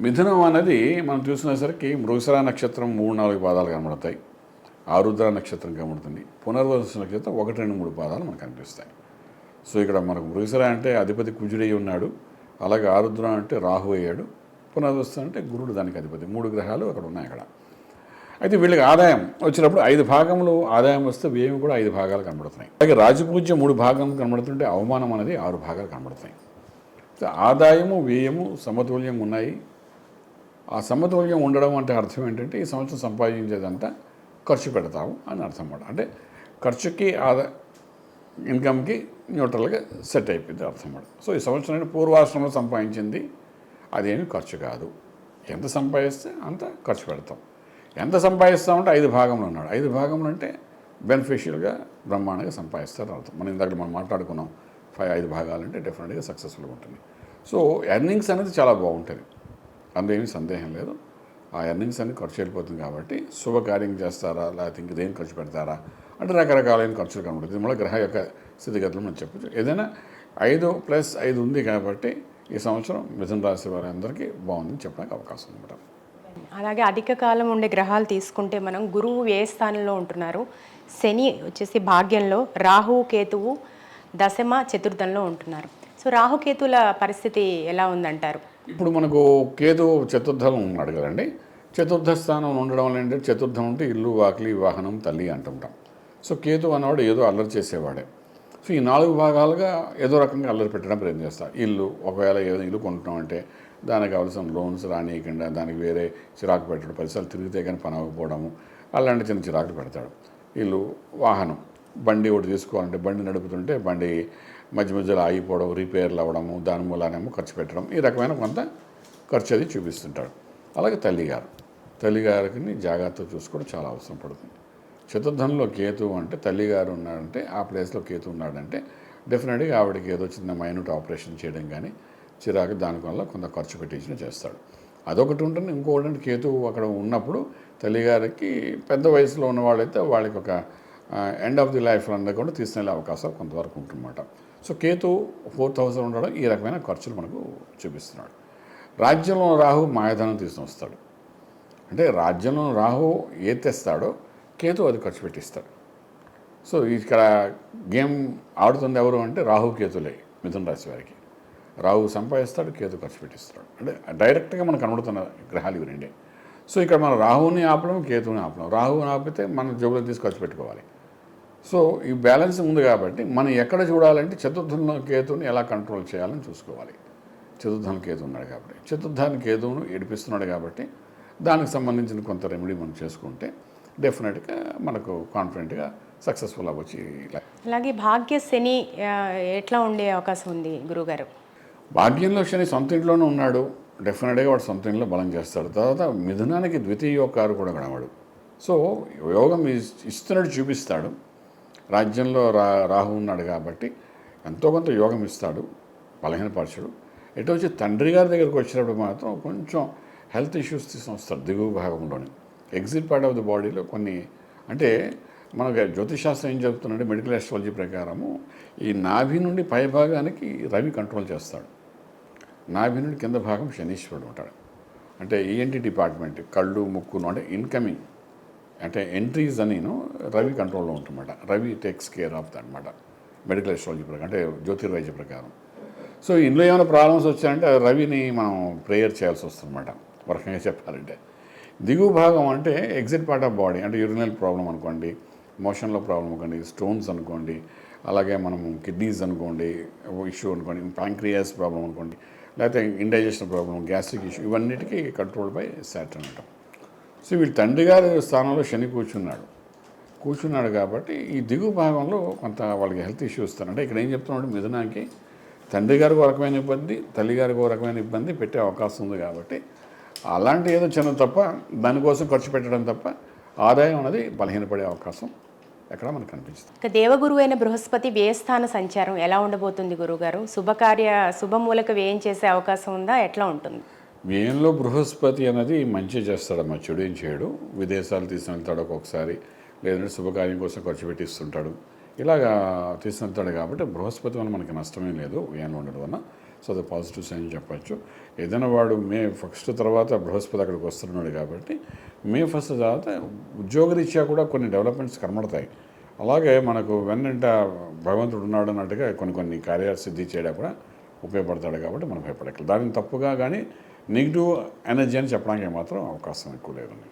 మిథునం అనేది మనం చూసినసరికి మృగశిర నక్షత్రం 3-4 పాదాలు కనబడతాయి. ఆరుద్ర నక్షత్రం కనబడుతుంది. పునర్వసు నక్షత్రం 1-2-3 పాదాలు మనకు కనిపిస్తాయి. సో ఇక్కడ మనకు మృగశిర అంటే అధిపతి కుజుడై ఉన్నాడు, అలాగే ఆరుద్ర అంటే రాహు అయ్యాడు, పునర్వసు అంటే గురుడు దానికి అధిపతి. 3 గ్రహాలు అక్కడ ఉన్నాయి అక్కడ. అయితే వీళ్ళకి ఆదాయం వచ్చినప్పుడు 5 భాగములు ఆదాయం వస్తే వ్యయం కూడా 5 భాగాలు కనబడుతున్నాయి. అలాగే రాజపూజ్యం 3 భాగాలు కనబడుతుంటే అవమానం అనేది 6 భాగాలు కనబడుతున్నాయి. ఆదాయము వ్యయము సమతుల్యంగా ఉన్నాయి. ఆ సమతుల్యం ఉండడం అంటే అర్థం ఏంటంటే ఈ సంవత్సరం సంపాదించేదంతా ఖర్చు పెడతాము అని అర్థం అన్నమాట. అంటే ఖర్చుకి ఇన్కమ్కి న్యూట్రల్గా సెట్ అయిపోయింది అర్థం అన్నమాట. సో ఈ సంవత్సరం పూర్వాశ్రమంలో సంపాదించింది అదేమి ఖర్చు కాదు. ఎంత సంపాదిస్తే అంత ఖర్చు పెడతాం. ఎంత సంపాదిస్తామంటే 5 భాగంలో ఉన్నాడు. 5 భాగంలో అంటే బెనిఫిషియల్గా బ్రహ్మాండంగా సంపాదిస్తారు అర్థం. మనం మాట్లాడుకున్నాం 5 భాగాలంటే డెఫినెట్గా సక్సెస్ఫుల్గా ఉంటుంది. సో ఎర్నింగ్స్ అనేది చాలా బాగుంటుంది, అందులో ఏమీ సందేహం లేదు. ఆ ఎర్నింగ్స్ అన్ని ఖర్చు వెళ్ళిపోతుంది కాబట్టి శుభకార్యం చేస్తారా లేకపోతే ఇంకేం ఖర్చు పెడతారా అంటే రకరకాలైన ఖర్చులు కనబడుతుంది. మళ్ళీ గ్రహ యొక్క స్థితిగతులు మనం చెప్పచ్చు. ఏదైనా 5+5 ఉంది కాబట్టి ఈ సంవత్సరం మిథున రాశి వారందరికీ బాగుందని చెప్పడానికి అవకాశం ఉంది మేడం. అలాగే అధిక కాలం ఉండే గ్రహాలు తీసుకుంటే మనం గురువు ఏ స్థానంలో ఉంటున్నారు, శని వచ్చేసి భాగ్యంలో, రాహు కేతువు దశమ చతుర్థంలో ఉంటున్నారు. సో రాహుకేతుల పరిస్థితి ఎలా ఉందంటారు? ఇప్పుడు మనకు కేతు చతుర్థం ఉన్నాడు కదండి. చతుర్థ స్థానం ఉండడం వల్ల ఏంటంటే చతుర్థం అంటే ఇల్లు వాకిలి వాహనం తల్లి అంటుంటాం. సో కేతు అన్నవాడు ఏదో అల్లరి చేసేవాడే. సో ఈ 4 భాగాలుగా ఏదో రకంగా అల్లరి పెట్టడం ప్రయత్నం చేస్తారు. ఇల్లు ఒకవేళ ఏదో ఇల్లు కొంటున్నామంటే దానికి కావాల్సిన లోన్స్ రానియకుండా దానికి వేరే చిరాకు పెట్టడం, పరిసరాలు తిరిగితే కానీ పని అవ్వకపోవడము అలాంటి చిన్న చిరాకులు పెడతాడు. ఇల్లు వాహనం బండి ఒకటి తీసుకోవాలంటే బండి నడుపుతుంటే బండి మధ్య మధ్యలో ఆగిపోవడం, రిపేర్లు అవ్వడము, దాని మూలానేమో ఖర్చు పెట్టడం, ఈ రకమైన కొంత ఖర్చు అది చూపిస్తుంటాడు. అలాగే తల్లిగారికి జాగ్రత్తగా చూసుకోవడం చాలా అవసరం పడుతుంది. చతుర్థంలో కేతు అంటే తల్లిగారు ఉన్నాడంటే ఆ ప్లేస్లో కేతు ఉన్నాడంటే డెఫినెట్గా ఆవిడకి ఏదో చిన్న మైనూట్ ఆపరేషన్ చేయడం కానీ చిరాకు దానివల్ల కొంత ఖర్చు పెట్టించిన చేస్తాడు. అదొకటి ఉంటుంది. ఇంకొకటి కేతు అక్కడ ఉన్నప్పుడు తల్లిగారికి పెద్ద వయసులో ఉన్నవాళ్ళైతే వాళ్ళకి ఒక ఎండ్ ఆఫ్ ది లైఫ్ అందరూ కూడా తీసుకెళ్ళే అవకాశం కొంతవరకు ఉంటుందన్నమాట. సో కేతు 4,000 ఉండడం ఈ రకమైన ఖర్చులు మనకు చూపిస్తున్నాడు. రాజ్యంలో రాహు మాయాధనం తీసుకుని వస్తాడు. అంటే రాజ్యంలో రాహు ఏ తెస్తాడో కేతు అది ఖర్చు పెట్టిస్తాడు. సో ఇక్కడ గేమ్ ఆడుతుంది ఎవరు అంటే రాహు కేతులే మిథున రాశి వారికి. రాహు సంపాదిస్తాడు, కేతు ఖర్చు పెట్టిస్తాడు. అంటే డైరెక్ట్గా మనకు కనబడుతున్న గ్రహాలు ఇవి రెండే. సో ఇక్కడ మనం రాహుని ఆపడం, కేతువుని ఆపడం. రాహుని ఆపితే మనం జోబులో తీసి ఖర్చు పెట్టుకోవాలి. సో ఈ బ్యాలెన్స్ ఉంది కాబట్టి మనం ఎక్కడ చూడాలంటే చతుర్థంలో కేతువుని ఎలా కంట్రోల్ చేయాలని చూసుకోవాలి. చతుర్థంలో కేతు ఉన్నాడు కాబట్టి, చతుర్థాన్ని కేతువును ఏడిపిస్తున్నాడు కాబట్టి దానికి సంబంధించిన కొంత రెమెడీ మనం చేసుకుంటే డెఫినెట్గా మనకు కాన్ఫిడెంట్గా సక్సెస్ఫుల్ అవ్వచ్చు. అలాగే భాగ్య శని ఎట్లా ఉండే అవకాశం ఉంది గురువుగారు? భాగ్యంలో శని సొంత ఇంట్లోనే ఉన్నాడు, డెఫినెట్గా వాడు సొంత ఇంట్లో బలం చేస్తాడు. తర్వాత మిథునానికి ద్వితీయ కారు కూడా గడవాడు. సో యోగం ఇస్తున్నట్టు చూపిస్తాడు. రాజ్యంలో రాహు ఉన్నాడు కాబట్టి ఎంతో కొంత యోగం ఇస్తాడు, బలహీనపరచడు. ఎటు వచ్చి తండ్రి గారి దగ్గరికి వచ్చినప్పుడు మాత్రం కొంచెం హెల్త్ ఇష్యూస్ తీసుకొని వస్తాడు. దిగువ భాగంలోని ఎగ్జిట్ పార్ట్ ఆఫ్ ది బాడీలో కొన్ని అంటే మనకు జ్యోతిషాస్త్రం ఏం చెప్తుందంటే మెడికల్ ఆస్ట్రాలజీ ప్రకారము ఈ నాభి నుండి పై భాగానికి రవి కంట్రోల్ చేస్తాడు. నాభి నుండి కింద భాగం శనీశ్వరుడు ఉంటాడు. అంటే ఈఎన్టీ డిపార్ట్మెంట్ కళ్ళు ముక్కును అంటే ఇన్కమింగ్ అంటే ఎంట్రీస్ అనిను రవి కంట్రోల్లో ఉంటుందన్నమాట. Ravi takes care of the అనమాట మెడికల్ ఆస్ట్రాలజీ ప్రకారం, అంటే జ్యోతిర్వైద్య ప్రకారం. సో ఇందులో ఏమైనా ప్రాబ్లమ్స్ వచ్చాయంటే రవిని మనం ప్రేయర్ చేయాల్సి వస్తుందన్నమాట. ఒక రకంగా చెప్పాలంటే దిగువ భాగం అంటే ఎగ్జిట్ పార్ట్ ఆఫ్ బాడీ అంటే యూరినల్ ప్రాబ్లం అనుకోండి, మోషన్లో ప్రాబ్లం అనుకోండి, స్టోన్స్ అనుకోండి, అలాగే మనము కిడ్నీస్ అనుకోండి ఇష్యూ అనుకోండి, ప్యాంక్రియాస్ ప్రాబ్లం అనుకోండి, లేకపోతే ఇండైజెషన్ ప్రాబ్లం, గ్యాస్ట్రిక్ ఇష్యూ, ఇవన్నిటికీ కంట్రోల్ బై సాటర్న్ అంటాం. సో వీళ్ళు తండ్రి గారి స్థానంలో శని కూర్చున్నాడు కాబట్టి ఈ దిగువ భాగంలో కొంత వాళ్ళకి హెల్త్ ఇష్యూస్ వస్తాను. అంటే ఇక్కడ ఏం చెప్తున్నాడు, మిథునానికి తండ్రి గారికి ఒక రకమైన ఇబ్బంది, తల్లిగారికి ఒక రకమైన ఇబ్బంది పెట్టే అవకాశం ఉంది. కాబట్టి అలాంటి ఏదో చిన్న తప్ప దానికోసం ఖర్చు పెట్టడం తప్ప ఆదాయం అనేది బలహీనపడే అవకాశం ఎక్కడ మనకు కనిపిస్తుంది. ఇక దేవగురువు అయిన బృహస్పతి వ్యయస్థాన సంచారం ఎలా ఉండబోతుంది గురువుగారు? శుభమూలక వ్యయం చేసే అవకాశం ఉందా, ఎట్లా ఉంటుంది? వ్యయంలో బృహస్పతి అనేది మంచి చేస్తాడమ్మా, చెడు ఏం చేయడు. విదేశాలు తీసుకుని వెళ్తాడు ఒక్కొక్కసారి, లేదంటే శుభకార్యం కోసం ఖర్చు పెట్టిస్తుంటాడు, ఇలాగా తీసుకుని వెళ్తాడు. కాబట్టి బృహస్పతి వల్ల మనకి నష్టమే లేదు వ్యయంలో ఉండడం వల్ల. సో అది పాజిటివ్ సైన్ చెప్పచ్చు. ఏదైనా వాడు మే 1 తర్వాత బృహస్పతి అక్కడికి వస్తున్నాడు కాబట్టి మే 1 తర్వాత ఉద్యోగరీత్యా కూడా కొన్ని డెవలప్మెంట్స్ కనబడతాయి. అలాగే మనకు వెన్నంట భగవంతుడు ఉన్నాడు అన్నట్టుగా కొన్ని కార్యసిద్ధి చేయడం కూడా ఉపయోగపడతాడు కాబట్టి మనం భయపడక్కర్లేదు. దానిని తప్పుగా కానీ నెగిటివ్ ఎనర్జీ అని చెప్పడానికి మాత్రం అవకాశం ఎక్కువ లేదండి.